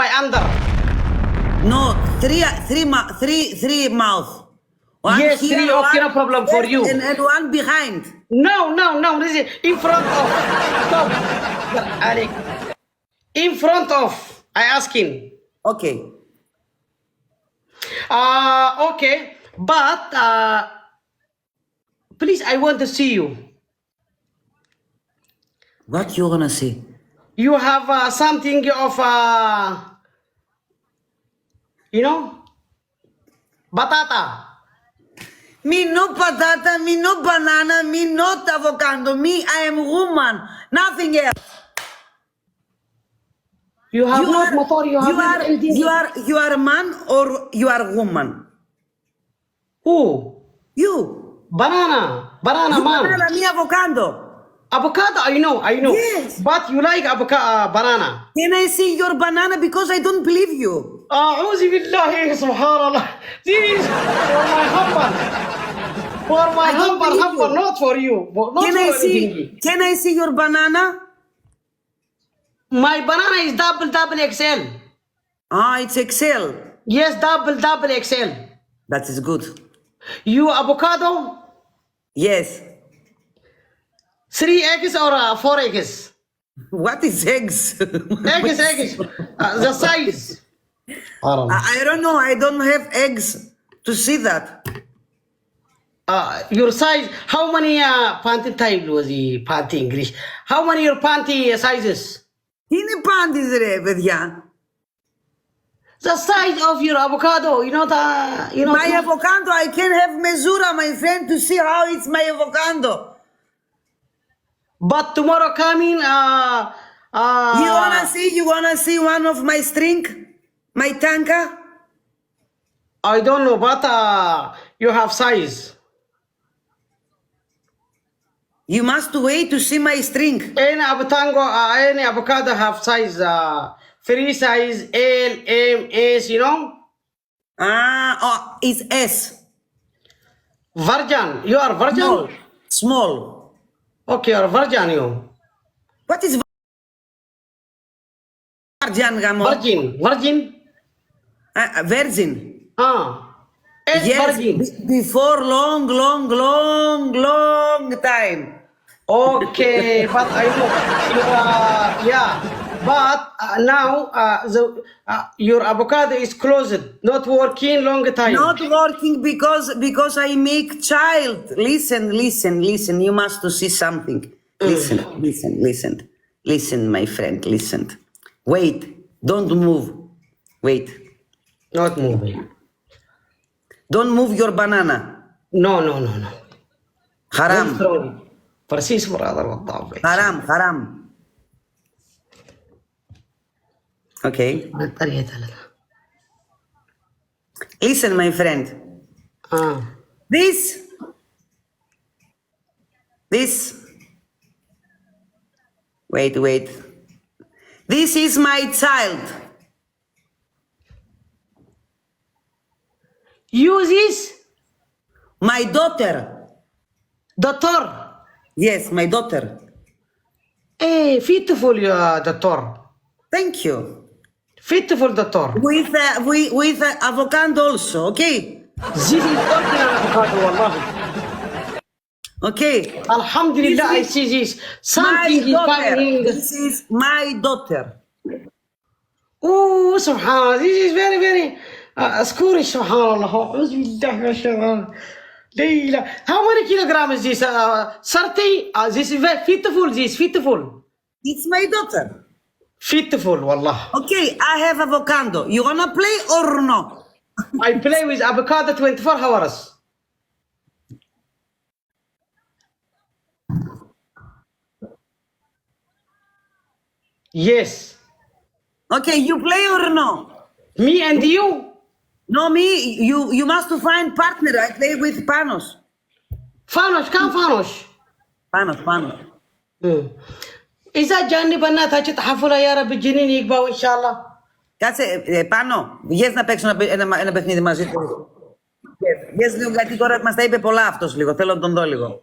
by under. No, three mouth. One Yes, here, three. Okay, no problem for you. And one behind. No. This is in front of. Stop. Alec. In front of. I asking. Okay. Okay, but please, I want to see you. What you gonna see? You have something of you know, batata. Me no patata, me no banana, me not avocado. Me, I am woman. Nothing else. You have not motor. You are a man or you are a woman? Who? You. Banana man. Banana, me avocado. Avocado, I know. Yes. But you like banana. Can I see your banana? Because I don't believe you. أعوذ بالله سبحان الله. This is for my husband. For my husband, not for you. Not Can I see your banana? My banana is double XL. It's XL. Yes, double XL. That is good. You avocado? Yes. 3 eggs or 4 eggs? What is eggs? Eggs. The size. I don't know. I don't have eggs to see that. Your size. How many panty type was the panty English? How many your panty sizes? Είναι πάντης ρε παιδιά. The size of your avocado, My avocado, I can have mesura, my friend, to see how it's my avocado. But tomorrow coming, You wanna see one of my string? My tanka? I don't know, but you have size. You must wait to see my string. Any avocado have size, free size, L, M, S, It's S. Virgin. You are virgin? Small. Okay, you're virgin, you. What is virgin, Gamo? Virgin. Virgin. Yes, virgin. Before long time. Okay, but I know you yeah. But now your avocado is closed, not working long time. Not working because I make child. Listen. You must to see something. Listen, my friend. Listen. Wait. Don't move. Wait. Not moving. Don't move your banana. No. Haram. Precies, brother. Haram. Okay. Listen, my friend. This. Wait. This is my child. Use this? My daughter. Doctor. Yes, my daughter. Hey, beautiful, doctor. Thank you. Beautiful, doctor. With avocado also, okay? This is original avocado, wallahi. Okay. Alhamdulillah, I see this. Something is coming. This is my daughter. Oh, subhanallah. This is very, very scary, subhanallah. How many kilograms is this? 30? This is very beautiful. It's my daughter. Beautiful, wallah. Okay, I have avocado. You wanna play or no? I play with avocado 24 hours. Yes. Okay, you play or no? Me and you? No, me. You must find partner. I play with Panos. Fanos, come Fanos. Panos. إذا جاني بنات تحفلة يا رب الجنين يقبوا إن شاء الله. Κάτσε, Πάνο, βγες να παίξω ένα παιχνίδι μαζί του. Βγες λίγο, γιατί τώρα μας τα είπε πολλά αυτός λίγο. Θέλω να τον δω λίγο.